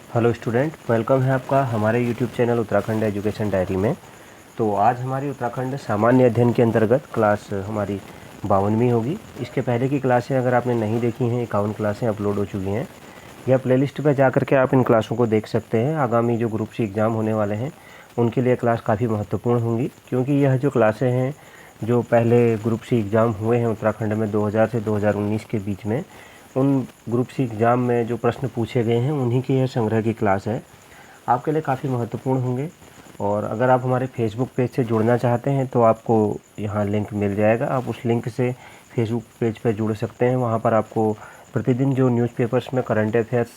Hello student, welcome है आपका हमारे YouTube channel Uttarakhand education diary में। तो आज हमारी उत्तराखंड सामान्य अध्ययन के अंतर्गत क्लास हमारी 52वीं होगी। इसके पहले की क्लासें अगर आपने नहीं देखी हैं, 51 क्लासें अपलोड हो चुकी हैं। यह प्लेलिस्ट पर जा करके आप इन क्लासों को देख सकते हैं। आगामी जो ग्रुप सी एग्ज़ाम होने वाले हैं उनके लिए क्लास काफ़ी महत्वपूर्ण होंगी, क्योंकि यह जो क्लासें हैं जो पहले ग्रुप सी एग्ज़ाम हुए हैं उत्तराखंड में 2000 से 2019 के बीच में, उन ग्रुप सी एग्ज़ाम में जो प्रश्न पूछे गए हैं उन्हीं की यह संग्रह की क्लास है। आपके लिए काफ़ी महत्वपूर्ण होंगे। और अगर आप हमारे फेसबुक पेज से जुड़ना चाहते हैं तो आपको यहाँ लिंक मिल जाएगा। आप उस लिंक से फेसबुक पेज पर जुड़ सकते हैं। वहाँ पर आपको प्रतिदिन जो न्यूज़पेपर्स में करंट अफेयर्स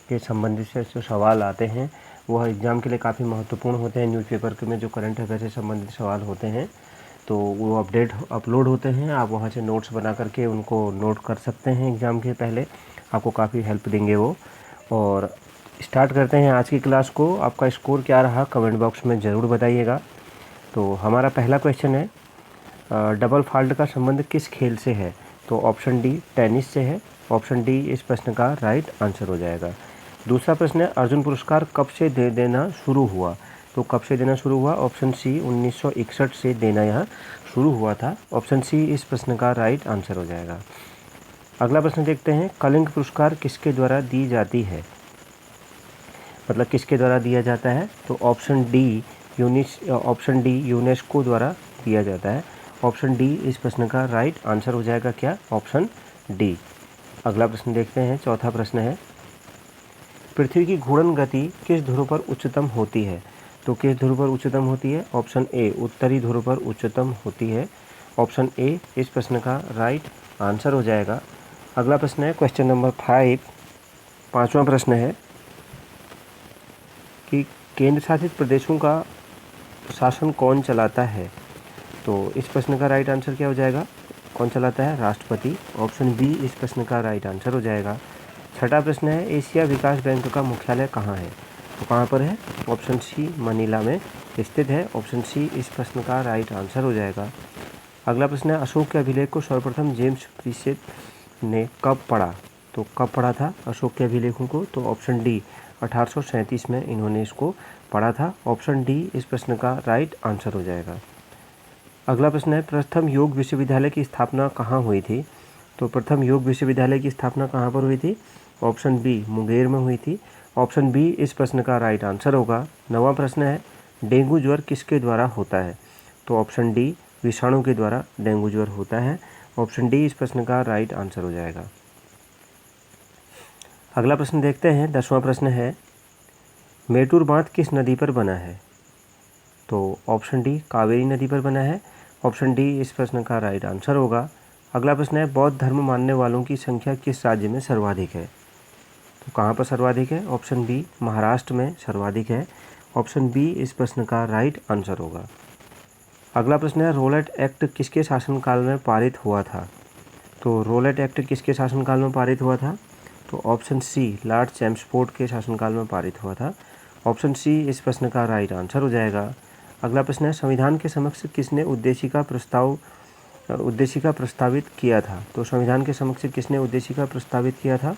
के संबंधित से जो सवाल आते हैं वह एग्ज़ाम के लिए काफ़ी महत्वपूर्ण होते हैं। न्यूज़पेपर के में जो करंट अफेयर से संबंधित सवाल होते हैं तो वो अपलोड होते हैं। आप वहाँ से नोट्स बना करके उनको नोट कर सकते हैं। एग्ज़ाम के पहले आपको काफ़ी हेल्प देंगे वो। और स्टार्ट करते हैं आज की क्लास को। आपका स्कोर क्या रहा कमेंट बॉक्स में ज़रूर बताइएगा। तो हमारा पहला क्वेश्चन है, डबल फॉल्ट का संबंध किस खेल से है? तो ऑप्शन डी टेनिस से है। ऑप्शन डी इस प्रश्न का राइट आंसर हो जाएगा। दूसरा प्रश्न है, अर्जुन पुरस्कार कब से देना शुरू हुआ? तो कब से देना शुरू हुआ? ऑप्शन सी 1961 से देना यहाँ शुरू हुआ था। ऑप्शन सी इस प्रश्न का राइट आंसर हो जाएगा। अगला प्रश्न देखते हैं, कलिंग पुरस्कार किसके द्वारा दी जाती है? मतलब किसके द्वारा दिया जाता है? तो ऑप्शन डी यूनेस्को द्वारा दिया जाता है। ऑप्शन डी इस प्रश्न का राइट आंसर हो जाएगा। क्या? Option D. अगला प्रश्न देखते हैं, चौथा प्रश्न है, पृथ्वी की घूर्णन गति किस ध्रुव पर उच्चतम होती है? तो किस ध्रुव पर उच्चतम होती है? ऑप्शन ए उत्तरी ध्रुव पर उच्चतम होती है। ऑप्शन ए इस प्रश्न का राइट आंसर हो जाएगा। अगला प्रश्न है क्वेश्चन नंबर 5, पाँचवा प्रश्न है कि केंद्र शासित प्रदेशों का शासन कौन चलाता है? तो इस प्रश्न का राइट आंसर क्या हो जाएगा? कौन चलाता है? राष्ट्रपति। ऑप्शन बी इस प्रश्न का राइट आंसर हो जाएगा। छठा प्रश्न है, एशिया विकास बैंक का मुख्यालय कहाँ है? तो कहाँ पर है? ऑप्शन सी मनीला में स्थित है। ऑप्शन सी इस प्रश्न का राइट आंसर हो जाएगा। अगला प्रश्न है, अशोक के अभिलेख को सर्वप्रथम जेम्स प्रीसेट ने कब पढ़ा? तो कब पढ़ा था अशोक के अभिलेखों को? तो ऑप्शन डी 1837 में इन्होंने इसको पढ़ा था। ऑप्शन डी इस प्रश्न का राइट आंसर हो जाएगा। अगला प्रश्न है, प्रथम योग विश्वविद्यालय की स्थापना कहाँ हुई थी? तो प्रथम योग विश्वविद्यालय की स्थापना कहाँ पर हुई थी? ऑप्शन बी मुंगेर में हुई थी। ऑप्शन बी इस प्रश्न का राइट आंसर होगा। नवां प्रश्न है, डेंगू ज्वर किसके द्वारा होता है? तो ऑप्शन डी विषाणु के द्वारा डेंगू ज्वर होता है। ऑप्शन डी इस प्रश्न का राइट आंसर हो जाएगा। अगला प्रश्न देखते हैं, 10वां प्रश्न है, मेटूर बांध किस नदी पर बना है? तो ऑप्शन डी कावेरी नदी पर बना है। ऑप्शन डी इस प्रश्न का राइट आंसर होगा। अगला प्रश्न है, बौद्ध धर्म मानने वालों की संख्या किस राज्य में सर्वाधिक है? तो कहाँ पर सर्वाधिक है? ऑप्शन बी महाराष्ट्र में सर्वाधिक है। ऑप्शन बी इस प्रश्न का राइट आंसर होगा। अगला प्रश्न है, रोलेट एक्ट किसके शासनकाल में पारित हुआ था? तो रोलेट एक्ट किसके शासनकाल में पारित हुआ था? तो ऑप्शन सी लॉर्ड चैम्सफोर्ड के शासनकाल में पारित हुआ था। ऑप्शन सी इस प्रश्न का राइट आंसर हो जाएगा। अगला प्रश्न है, संविधान के समक्ष किसने उद्देशिका प्रस्तावित किया था? तो संविधान के समक्ष किसने उद्देशिका प्रस्तावित किया था?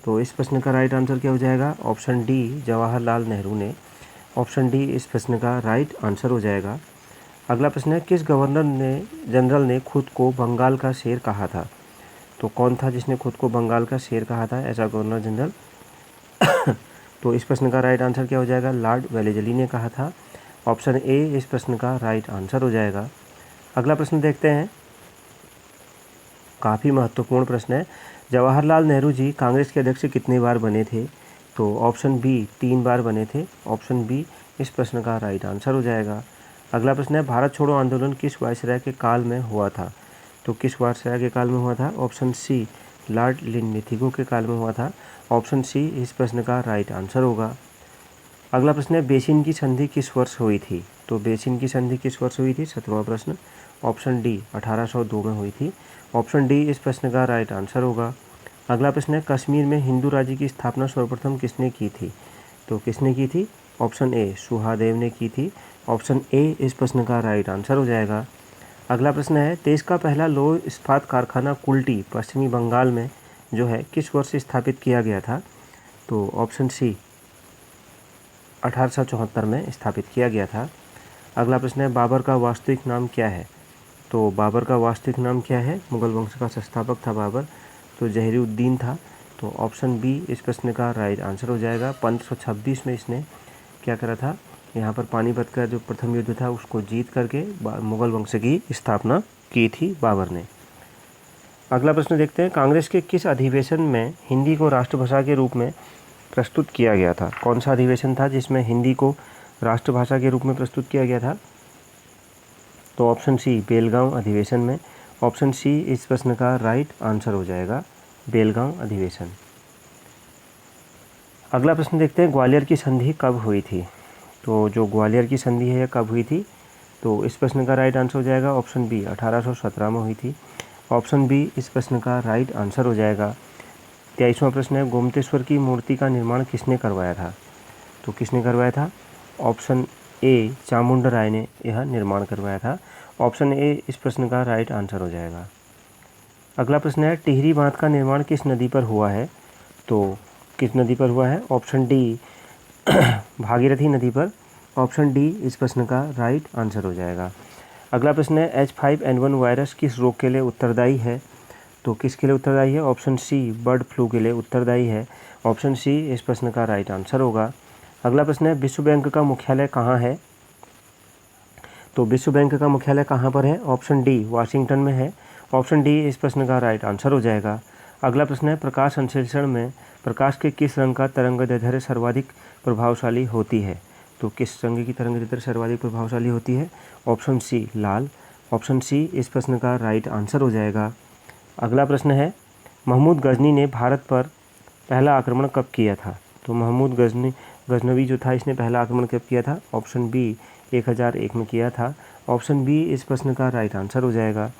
तो इस प्रश्न का राइट आंसर क्या हो जाएगा? ऑप्शन डी जवाहरलाल नेहरू ने। ऑप्शन डी इस प्रश्न का राइट आंसर हो जाएगा। अगला प्रश्न है, किस गवर्नर जनरल ने खुद को बंगाल का शेर कहा था? तो कौन था जिसने खुद को बंगाल का शेर कहा था, ऐसा गवर्नर जनरल? तो इस प्रश्न का राइट आंसर क्या हो जाएगा? लॉर्ड वेलेस्ली ने कहा था। ऑप्शन ए इस प्रश्न का राइट आंसर हो जाएगा। अगला प्रश्न देखते हैं, काफ़ी महत्वपूर्ण प्रश्न है, जवाहरलाल नेहरू जी कांग्रेस के अध्यक्ष कितनी बार बने थे? तो ऑप्शन बी 3 बार बने थे। ऑप्शन बी इस प्रश्न का राइट आंसर हो जाएगा। अगला प्रश्न है, भारत छोड़ो आंदोलन किस वायसराय के काल में हुआ था? तो किस वायसराय के काल में हुआ था? ऑप्शन सी लॉर्ड लिनलिथिगो के काल में हुआ था। ऑप्शन सी इस प्रश्न का राइट आंसर होगा। अगला प्रश्न है, बेसिन की संधि किस वर्ष हुई थी? तो बेसिन की संधि किस वर्ष हुई थी? 17वां प्रश्न। ऑप्शन डी 1802 में हुई थी। ऑप्शन डी इस प्रश्न का राइट आंसर होगा। अगला प्रश्न है, कश्मीर में हिंदू राज्य की स्थापना सर्वप्रथम किसने की थी? तो किसने की थी? ऑप्शन ए सुहादेव ने की थी। ऑप्शन ए इस प्रश्न का राइट आंसर हो जाएगा। अगला प्रश्न है, देश का पहला लौह इस्पात कारखाना कुल्टी पश्चिमी बंगाल में जो है किस वर्ष स्थापित किया गया था? तो ऑप्शन सी 1874 में स्थापित किया गया था। अगला प्रश्न है बाबर का वास्तविक नाम क्या है? तो बाबर का वास्तविक नाम क्या है? मुगल वंश का संस्थापक था बाबर, तो जहीरुद्दीन था। तो ऑप्शन बी इस प्रश्न का राइट आंसर हो जाएगा। 1526 में इसने क्या करा था, यहाँ पर पानीपत का जो प्रथम युद्ध था उसको जीत करके मुगल वंश की स्थापना की थी बाबर ने। अगला प्रश्न देखते हैं, कांग्रेस के किस अधिवेशन में हिंदी को राष्ट्रभाषा के रूप में प्रस्तुत किया गया था? कौन सा अधिवेशन था जिसमें हिंदी को राष्ट्रभाषा के रूप में प्रस्तुत किया गया था? तो ऑप्शन सी बेलगांव अधिवेशन में। ऑप्शन सी इस प्रश्न का राइट आंसर हो जाएगा, बेलगांव अधिवेशन। अगला प्रश्न देखते हैं, ग्वालियर की संधि कब हुई थी? तो जो ग्वालियर की संधि है कब हुई थी? तो इस प्रश्न का राइट आंसर हो जाएगा ऑप्शन बी 1817 में हुई थी। ऑप्शन बी इस प्रश्न का राइट आंसर हो जाएगा। 23वां प्रश्न है, गोमतेश्वर की मूर्ति का निर्माण किसने करवाया था? तो किसने करवाया था? ऑप्शन ए चामुंड राय ने यह निर्माण करवाया था। ऑप्शन ए इस प्रश्न का राइट आंसर हो जाएगा। अगला प्रश्न है, टिहरी बांध का निर्माण किस नदी पर हुआ है? तो किस नदी पर हुआ है? ऑप्शन डी भागीरथी नदी पर। ऑप्शन डी इस प्रश्न का राइट आंसर हो जाएगा। अगला प्रश्न है, H5N1 वायरस किस रोग के लिए उत्तरदायी है? तो किसके लिए उत्तरदायी है? ऑप्शन सी बर्ड फ्लू के लिए उत्तरदायी है। ऑप्शन सी इस प्रश्न का राइट आंसर होगा। अगला प्रश्न है, विश्व बैंक का मुख्यालय कहाँ है? तो विश्व बैंक का मुख्यालय कहाँ पर है? ऑप्शन डी वाशिंगटन में है। ऑप्शन डी इस प्रश्न का राइट आंसर हो जाएगा। अगला प्रश्न है, प्रकाश संश्लेषण में प्रकाश के किस रंग का तरंगदैर्ध्य सर्वाधिक प्रभावशाली होती है? तो किस रंग की तरंगदैर्ध्य सर्वाधिक प्रभावशाली होती है? ऑप्शन सी लाल। ऑप्शन सी इस प्रश्न का राइट आंसर हो जाएगा। अगला प्रश्न है, महमूद गजनी ने भारत पर पहला आक्रमण कब किया था? तो महमूद गजनवी जो था इसने पहला आक्रमण कब किया था? ऑप्शन बी 1001 में किया था। ऑप्शन बी इस प्रश्न का राइट आंसर हो जाएगा।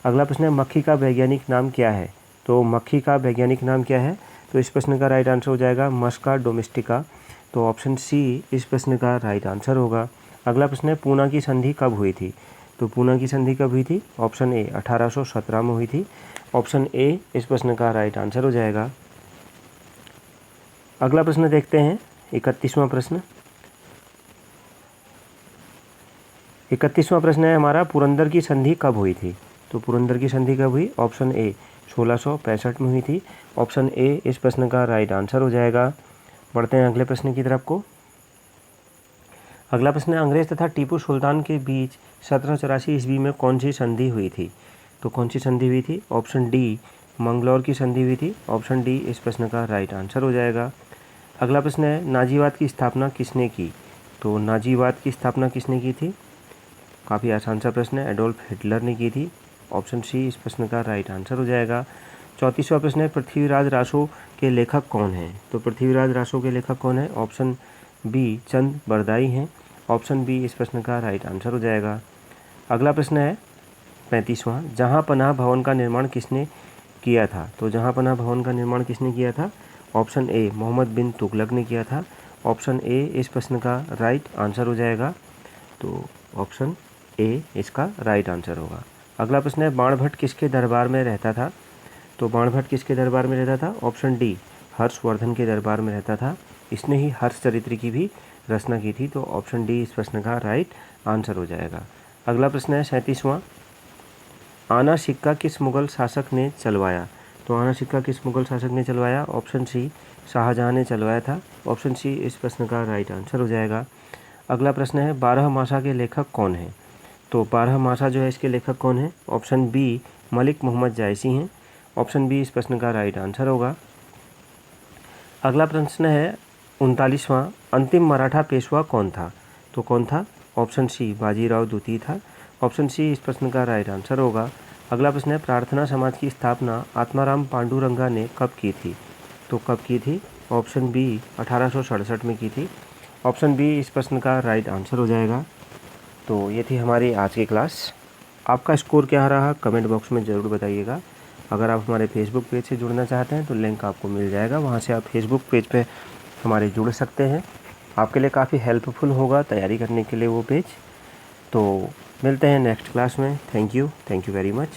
अगला प्रश्न है, मक्खी का वैज्ञानिक नाम क्या है? तो मक्खी का वैज्ञानिक नाम क्या है? तो इस प्रश्न का राइट आंसर हो जाएगा मस्का डोमेस्टिका। तो ऑप्शन सी इस प्रश्न का राइट आंसर होगा। अगला प्रश्न है, पूना की संधि कब हुई थी? तो पूना की संधि कब हुई थी? ऑप्शन ए 1817 में हुई थी। ऑप्शन ए इस प्रश्न का राइट आंसर हो जाएगा। अगला प्रश्न देखते हैं, 31वां प्रश्न। 31वां प्रश्न है हमारा, पुरंदर की संधि कब हुई थी? तो पुरंदर की संधि कब हुई? ऑप्शन ए 1665 में हुई थी। ऑप्शन ए इस प्रश्न का राइट आंसर हो जाएगा। बढ़ते हैं अगले प्रश्न की तरफ को। अगला प्रश्न है, अंग्रेज तथा टीपू सुल्तान के बीच 1784 ईस्वी में कौन सी संधि हुई थी? तो कौन सी संधि हुई थी? ऑप्शन डी मंगलौर की संधि हुई थी। ऑप्शन डी इस प्रश्न का राइट आंसर हो जाएगा। अगला प्रश्न है, नाजीवाद की स्थापना किसने की? तो नाजीवाद की स्थापना किसने की थी? काफ़ी आसान सा प्रश्न है, एडोल्फ हिटलर ने की थी। ऑप्शन सी इस प्रश्न का राइट आंसर हो जाएगा। 34वां प्रश्न है, पृथ्वीराज रासो के लेखक कौन हैं? तो पृथ्वीराज रासो के लेखक कौन है? ऑप्शन बी चंद बरदाई हैं। ऑप्शन बी इस प्रश्न का राइट आंसर हो जाएगा। अगला प्रश्न है 35वां, जहाँ पनाह भवन का निर्माण किसने किया था? तो जहाँ पनाह भवन का निर्माण किसने किया था? ऑप्शन ए मोहम्मद बिन तुगलक ने किया था। ऑप्शन ए इस प्रश्न का राइट आंसर हो जाएगा। तो ऑप्शन ए इसका राइट आंसर होगा। अगला प्रश्न है, बाणभट्ट किसके दरबार में रहता था? तो बाणभट्ट किसके दरबार में रहता था? ऑप्शन डी हर्षवर्धन के दरबार में रहता था। इसने ही हर्षचरित्र की भी रचना की थी। तो ऑप्शन डी इस प्रश्न का राइट आंसर हो जाएगा। अगला प्रश्न है 37वां, आना सिक्का किस मुगल शासक ने चलवाया? तो आना सिक्का किस मुगल शासक ने चलवाया? ऑप्शन सी शाहजहां ने चलवाया था। ऑप्शन सी इस प्रश्न का राइट आंसर हो जाएगा। अगला प्रश्न है, 12मासा के लेखक कौन हैं? तो 12मासा जो है इसके लेखक कौन हैं? ऑप्शन बी मलिक मोहम्मद जायसी हैं। ऑप्शन बी इस प्रश्न का राइट आंसर होगा। अगला प्रश्न है 39वां, अंतिम मराठा पेशवा कौन था? तो कौन था? ऑप्शन सी बाजीराव द्वितीय था। ऑप्शन सी इस प्रश्न का राइट आंसर होगा। अगला प्रश्न है, प्रार्थना समाज की स्थापना आत्माराम पांडुरंगा ने कब की थी? तो कब की थी? ऑप्शन बी 1867 में की थी। ऑप्शन बी इस प्रश्न का राइट आंसर हो जाएगा। तो ये थी हमारी आज की क्लास। आपका स्कोर क्या रहा कमेंट बॉक्स में ज़रूर बताइएगा। अगर आप हमारे फेसबुक पेज से जुड़ना चाहते हैं तो लिंक आपको मिल जाएगा, वहाँ से आप फेसबुक पेज पे हमारे जुड़ सकते हैं। आपके लिए काफ़ी हेल्पफुल होगा तैयारी करने के लिए वो पेज। तो मिलते हैं नेक्स्ट क्लास में। Thank you very much.